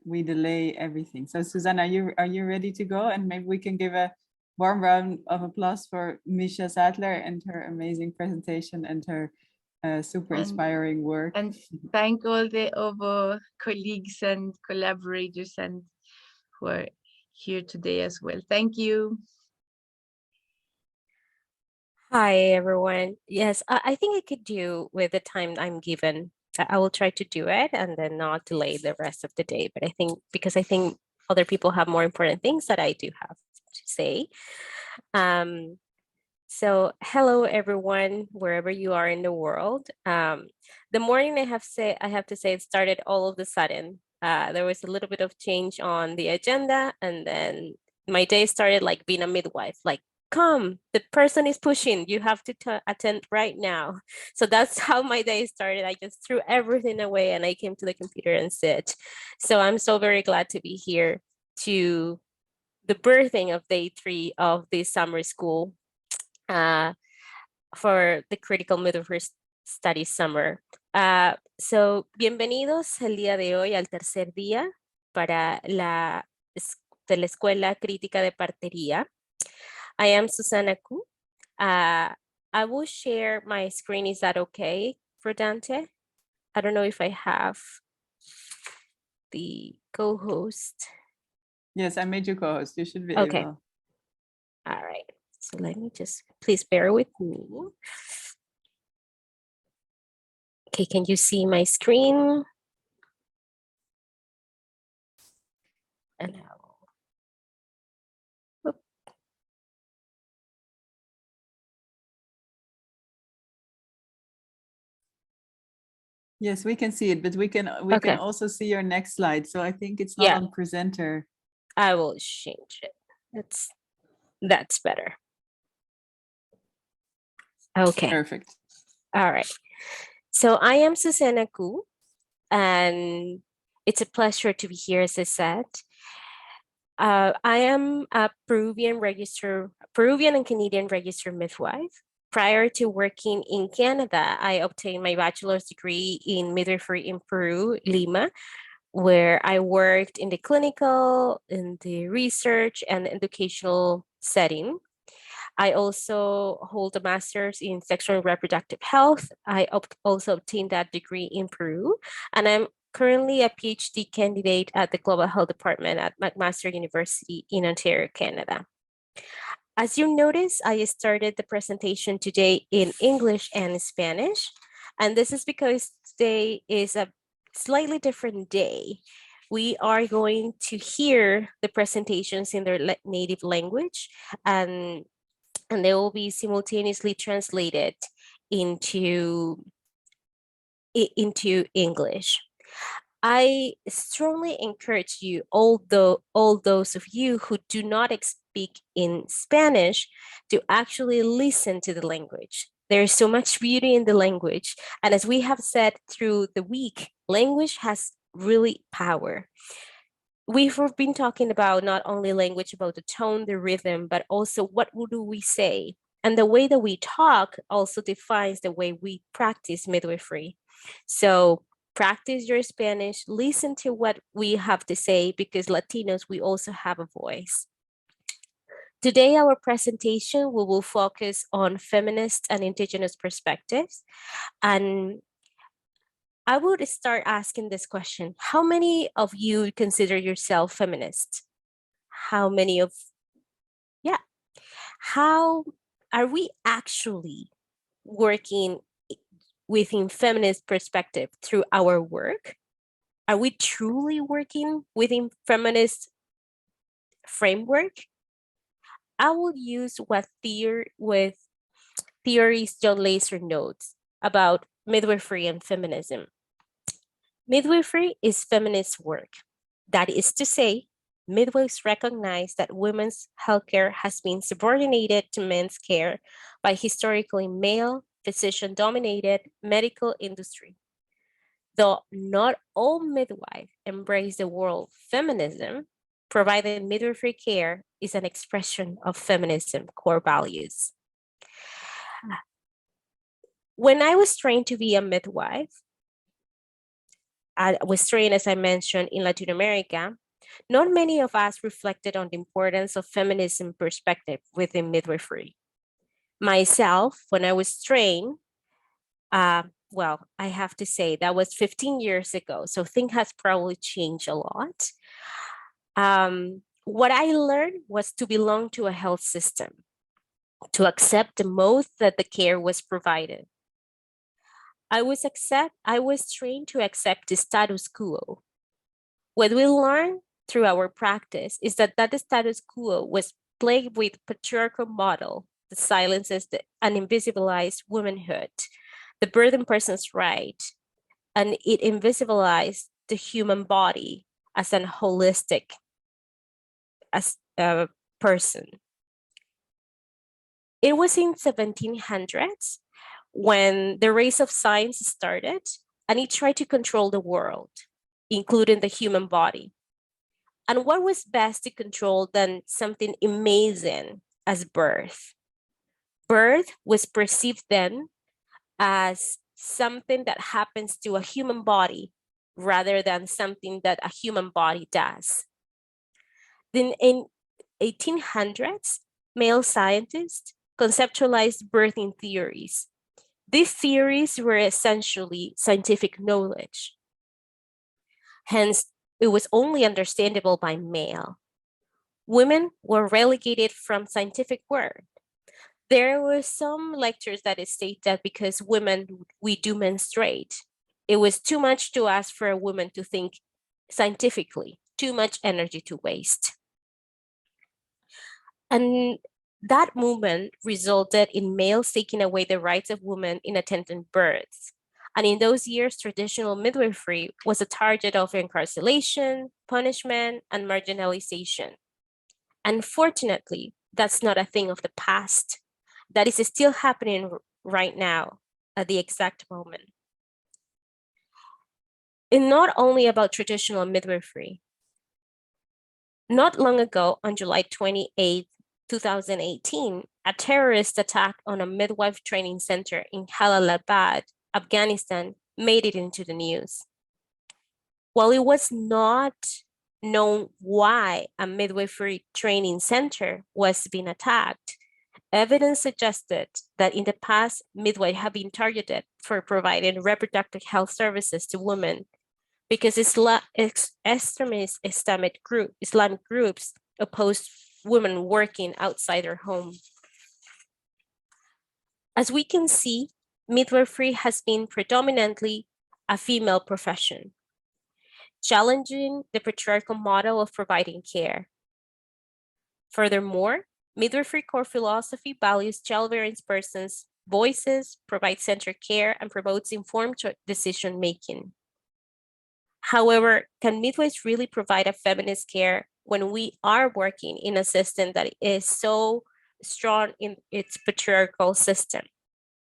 we delay everything. So Susanna, are you ready to go? And maybe we can give a warm round of applause for Misha Sadler and her amazing presentation and her super inspiring work. And thank all the other colleagues and collaborators and who are here today as well. Thank you. Hi, everyone. Yes, I think I could do with the time I'm given. I will try to do it and then not delay the rest of the day. But because I think other people have more important things that I do have to say. So hello, everyone, wherever you are in the world. The morning I have to say it started all of a sudden. There was a little bit of change on the agenda, and then my day started like being a midwife, like, come, the person is pushing, you have to attend right now. So that's how my day started. I just threw everything away and I came to the computer and sit. So I'm so very glad to be here to the birthing of day 3 of the summer school for the Critical Midwifery Studies Summer. So, bienvenidos el día de hoy al tercer día para de la Escuela Crítica de Partería. I am Susana Ku. I will share my screen. Is that okay for Dante? I don't know if I have the co-host. Yes, I made you co-host. You should be okay. able. All right. So let me please bear with me. Okay, can you see my screen? And Yes, we can see it, but we can also see your next slide. So I think it's not on presenter. I will change it. That's better. Okay. Perfect. All right. So I am Susana Ku, and it's a pleasure to be here, as I said. I am a Peruvian and Canadian registered midwife. Prior to working in Canada, I obtained my bachelor's degree in midwifery in Peru, Lima, where I worked in the clinical, in the research and educational setting. I also hold a master's in sexual and reproductive health. I also obtained that degree in Peru, and I'm currently a PhD candidate at the Global Health Department at McMaster University in Ontario, Canada. As you notice, I started the presentation today in English and Spanish, and this is because today is a slightly different day. We are going to hear the presentations in their native language, and they will be simultaneously translated into English. I strongly encourage you, all those of you who do not speak in Spanish, to actually listen to the language. There is so much beauty in the language. And as we have said through the week, language has really power. We've been talking about not only language, about the tone, the rhythm, but also what do we say? And the way that we talk also defines the way we practice midwifery. So practice your Spanish, listen to what we have to say, because Latinos, we also have a voice. Today, our presentation, we will focus on feminist and indigenous perspectives. And I would start asking this question: how many of you consider yourself feminist? How are we actually working within feminist perspective through our work? Are we truly working within feminist framework? I will use what theories John Laser notes about midwifery and feminism. Midwifery is feminist work. That is to say, midwives recognize that women's healthcare has been subordinated to men's care by historically male, physician-dominated medical industry. Though not all midwives embrace the word feminism, providing midwifery care is an expression of feminism core values. When I was trained to be a midwife, I was trained, as I mentioned, in Latin America, not many of us reflected on the importance of feminism perspective within midwifery. Myself, when I was trained, well, I have to say that was 15 years ago, so things has probably changed a lot. What I learned was to belong to a health system, to accept the mode that the care was provided. I was trained to accept the status quo. What we learned through our practice is that status quo was plagued with patriarchal model that silences and invisibilized womanhood, the burden person's right, and it invisibilized the human body as an holistic person. It was in 1700s when the race of science started, and it tried to control the world, including the human body. And what was best to control than something amazing as birth? Birth was perceived then as something that happens to a human body rather than something that a human body does. Then in 1800s, male scientists conceptualized birthing theories. These theories were essentially scientific knowledge. Hence, it was only understandable by male. Women were relegated from scientific work. There were some lectures that state that because women, we do menstruate, it was too much to ask for a woman to think scientifically, too much energy to waste. And that movement resulted in males taking away the rights of women in attending births. And in those years, traditional midwifery was a target of incarceration, punishment, and marginalization. Unfortunately, that's not a thing of the past. That is still happening right now at the exact moment. And not only about traditional midwifery. Not long ago, on July 28, 2018, a terrorist attack on a midwife training center in Jalalabad, Afghanistan, made it into the news. While it was not known why a midwifery training center was being attacked, evidence suggested that in the past, midwives have been targeted for providing reproductive health services to women because extremist Islamic groups oppose women working outside their home. As we can see, midwifery has been predominantly a female profession, challenging the patriarchal model of providing care. Furthermore, midwifery core philosophy values childbearing persons' voices, provides centered care, and promotes informed decision-making. However, can midwives really provide a feminist care when we are working in a system that is so strong in its patriarchal system?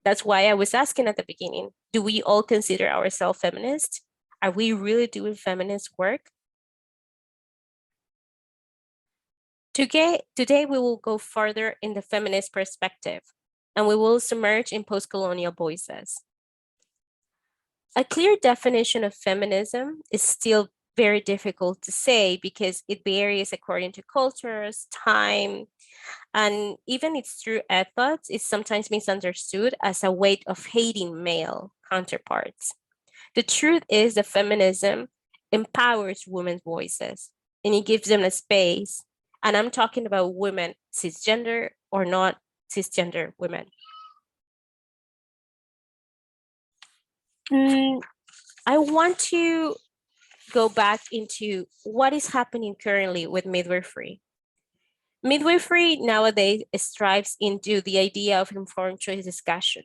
That's why I was asking at the beginning, do we all consider ourselves feminist? Are we really doing feminist work? Today we will go further in the feminist perspective, and we will submerge in post-colonial voices. A clear definition of feminism is still very difficult to say because it varies according to cultures, time, and even its true ethos is sometimes misunderstood as a way of hating male counterparts. The truth is that feminism empowers women's voices and it gives them a space. And I'm talking about women, cisgender or not cisgender women. I want to go back into what is happening currently with midwifery. Midwifery nowadays strives into the idea of informed choice discussion,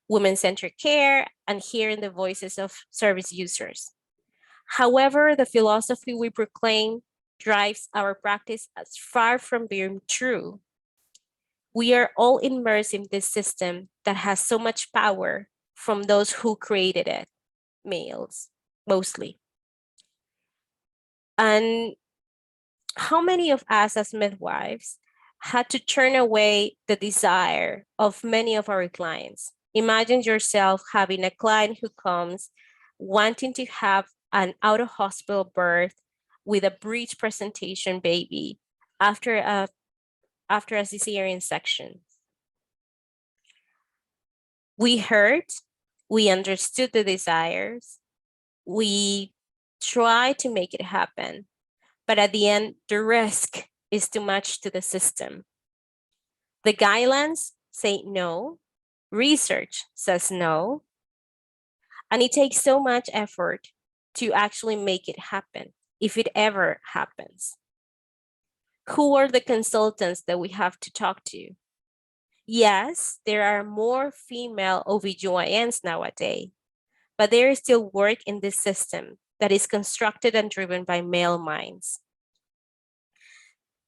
women-centered care, and hearing the voices of service users. However, the philosophy we proclaim drives our practice as far from being true. We are all immersed in this system that has so much power from those who created it, males, mostly. And how many of us as midwives had to turn away the desire of many of our clients? Imagine yourself having a client who comes wanting to have an out-of-hospital birth with a breech presentation baby after a cesarean section. We heard, we understood the desires, we tried to make it happen, but at the end, the risk is too much to the system. The guidelines say no, research says no, and it takes so much effort to actually make it happen, if it ever happens. Who are the consultants that we have to talk to? Yes, there are more female OBGYNs nowadays, but there is still work in this system that is constructed and driven by male minds.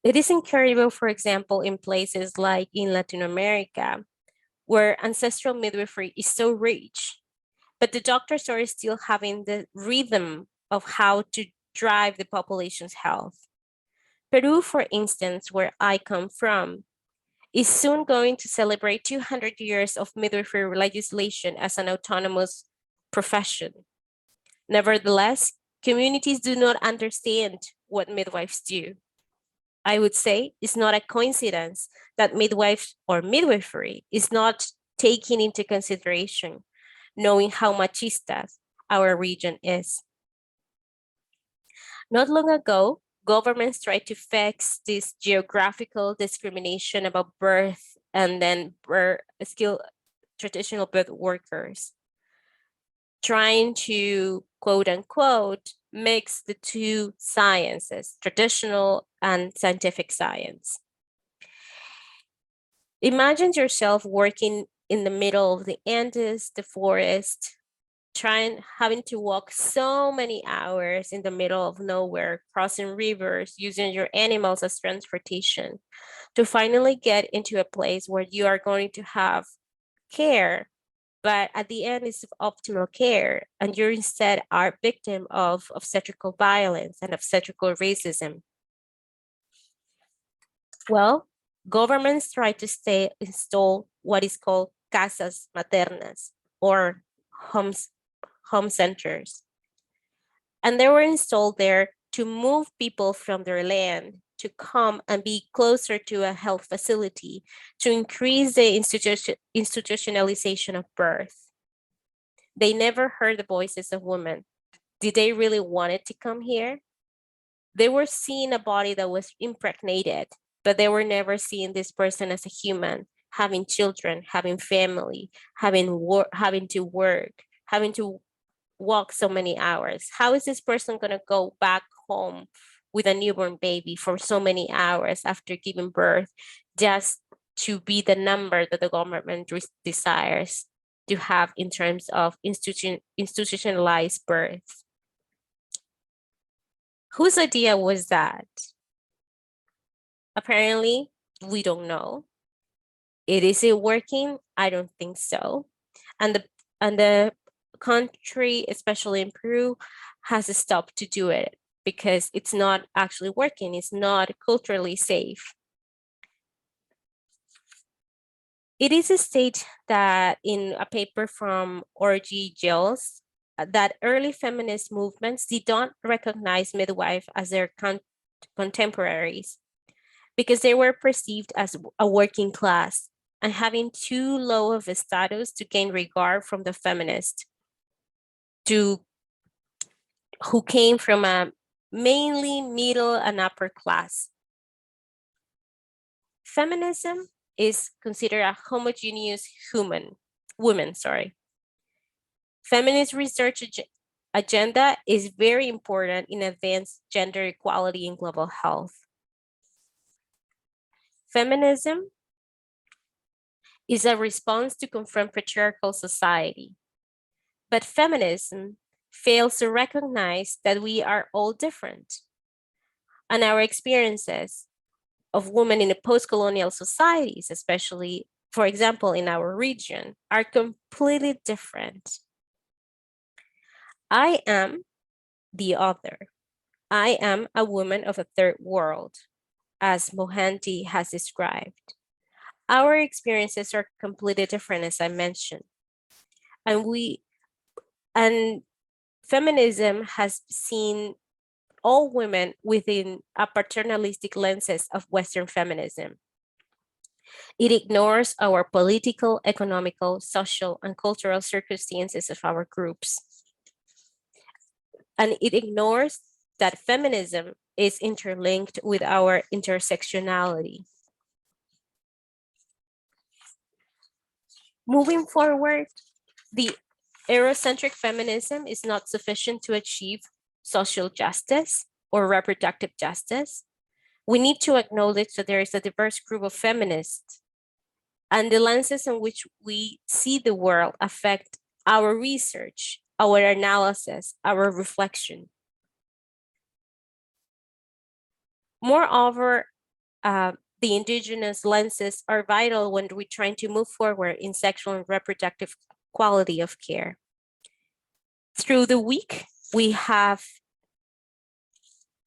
It is incredible, for example, in places like in Latin America, where ancestral midwifery is so rich, but the doctors are still having the rhythm of how to drive the population's health. Peru, for instance, where I come from, is soon going to celebrate 200 years of midwifery legislation as an autonomous profession. Nevertheless, communities do not understand what midwives do. I would say it's not a coincidence that midwives or midwifery is not taken into consideration, knowing how machista our region is. Not long ago, governments tried to fix this geographical discrimination about birth and then traditional birth workers, trying to quote unquote mix the two sciences, traditional and scientific science. Imagine yourself working in the middle of the Andes, the forest, having to walk so many hours in the middle of nowhere, crossing rivers, using your animals as transportation to finally get into a place where you are going to have care, but at the end it's optimal care, and you instead are victim of obstetrical violence and obstetrical racism. Well, governments try to install what is called casas maternas, or home centers. And they were installed there to move people from their land to come and be closer to a health facility to increase the institutionalization of birth. They never heard the voices of women. Did they really want it to come here? They were seeing a body that was impregnated, but they were never seeing this person as a human, having children, having family, having to work, having to walk so many hours. How is this person going to go back home with a newborn baby for so many hours after giving birth just to be the number that the government desires to have in terms of institutionalized birth? Whose idea was that? Apparently, we don't know. Is it working? I don't think so. And the country, especially in Peru, has stopped to do it because it's not actually working. It's not culturally safe. It is stated that in a paper from Orgy Gills that early feminist movements did not recognize midwives as their contemporaries because they were perceived as a working class and having too low of a status to gain regard from the feminists who came from a mainly middle and upper class. Feminism is considered a homogeneous woman. Feminist research agenda is very important in advancing gender equality in global health. Feminism is a response to confront patriarchal society, but feminism fails to recognize that we are all different, and our experiences of women in the post-colonial societies, especially, for example, in our region, are completely different. I am the other. I am a woman of a third world, as Mohanty has described. Our experiences are completely different, as I mentioned. And feminism has seen all women within a paternalistic lenses of Western feminism. It ignores our political, economical, social, and cultural circumstances of our groups. And it ignores that feminism is interlinked with our intersectionality. Moving forward, the Eurocentric feminism is not sufficient to achieve social justice or reproductive justice. We need to acknowledge that there is a diverse group of feminists, and the lenses in which we see the world affect our research, our analysis, our reflection. Moreover, the indigenous lenses are vital when we're trying to move forward in sexual and reproductive quality of care. Through the week, we have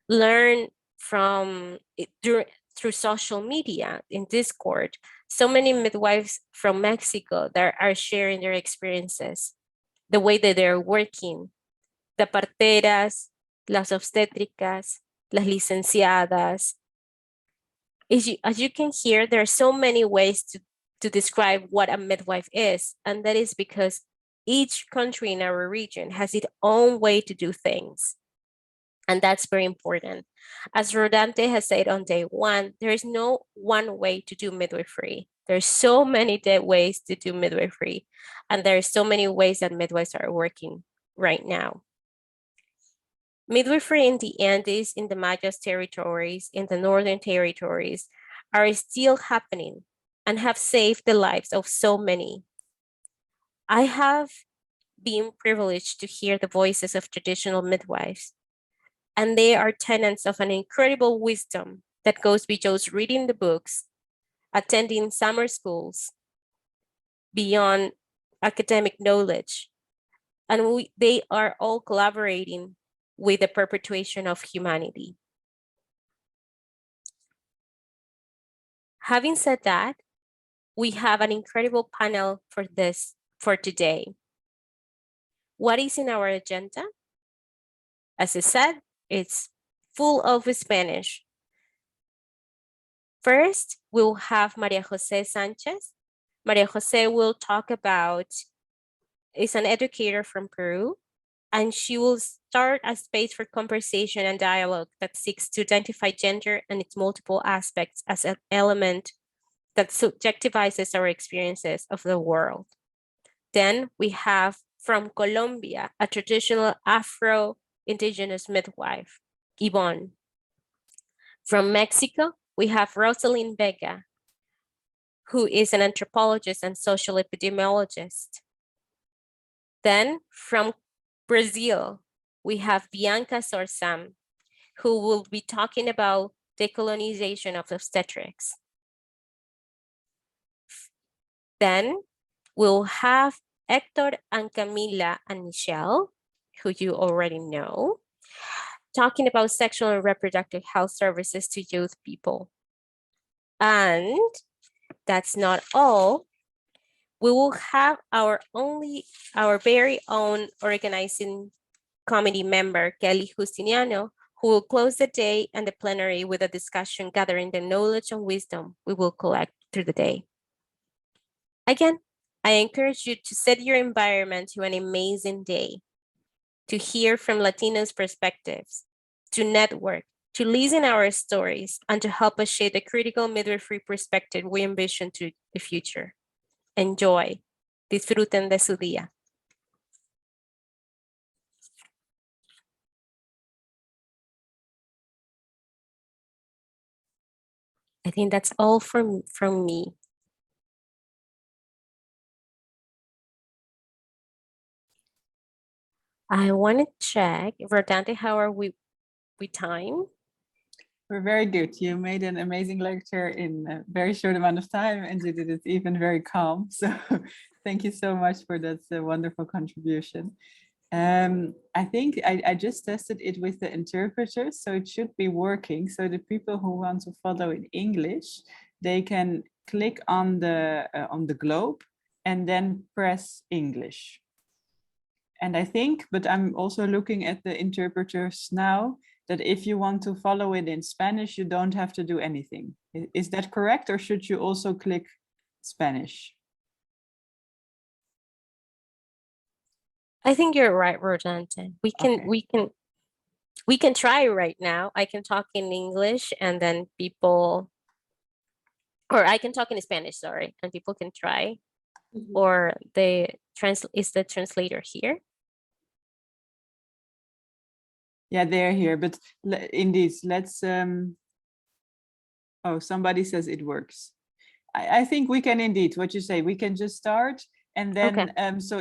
learned from through social media in Discord, so many midwives from Mexico that are sharing their experiences, the way that they're working, the parteras, las obstétricas, las licenciadas. As you can hear, there are so many ways to describe what a midwife is, and that is because each country in our region has its own way to do things. And that's very important. As Rodante has said on day one, there is no one way to do midwifery. There's so many ways to do midwifery, and there's so many ways that midwives are working right now. Midwifery in the Andes, in the Mayas territories, in the Northern territories are still happening and have saved the lives of so many. I have been privileged to hear the voices of traditional midwives, and they are tenants of an incredible wisdom that goes beyond reading the books, attending summer schools, beyond academic knowledge. And they are all collaborating with the perpetuation of humanity. Having said that, we have an incredible panel for today. What is in our agenda? As I said, it's full of Spanish. First, we'll have Maria Jose Sanchez. Maria Jose will talk about, is an educator from Peru, and she will start a space for conversation and dialogue that seeks to identify gender and its multiple aspects as an element that subjectivizes our experiences of the world. Then we have from Colombia, a traditional Afro-Indigenous midwife, Yvonne. From Mexico, we have Rosalind Vega, who is an anthropologist and social epidemiologist. Then from Brazil, we have Bianca Sorsam, who will be talking about decolonization of obstetrics. Then we'll have Hector and Camila and Michelle, who you already know, talking about sexual and reproductive health services to youth people. And that's not all. We will have our very own organizing committee member, Kelly Justiniano, who will close the day and the plenary with a discussion gathering the knowledge and wisdom we will collect through the day. Again, I encourage you to set your environment to an amazing day, to hear from Latinos' perspectives, to network, to listen our stories, and to help us shape the critical midwifery perspective we envision to the future. Enjoy. Disfruten de su día. I think that's all from me. I want to check, Verdante, how are we with time? We're very good. You made an amazing lecture in a very short amount of time, and you did it even very calm. So thank you so much for that wonderful contribution. I think I just tested it with the interpreters, so it should be working. So the people who want to follow in English, they can click on the globe and then press English. And I think, but I'm also looking at the interpreters now, that if you want to follow it in Spanish, you don't have to do anything. Is that correct? Or should you also click Spanish? I think you're right, Rodante. Okay. We can try right now. I can talk in English and then people, or I can talk in Spanish, sorry, and people can try. Or is the translator here? Yeah, they're here, but indeed, let's, oh, somebody says it works. I think we can indeed, what you say, we can just start and then, Okay. so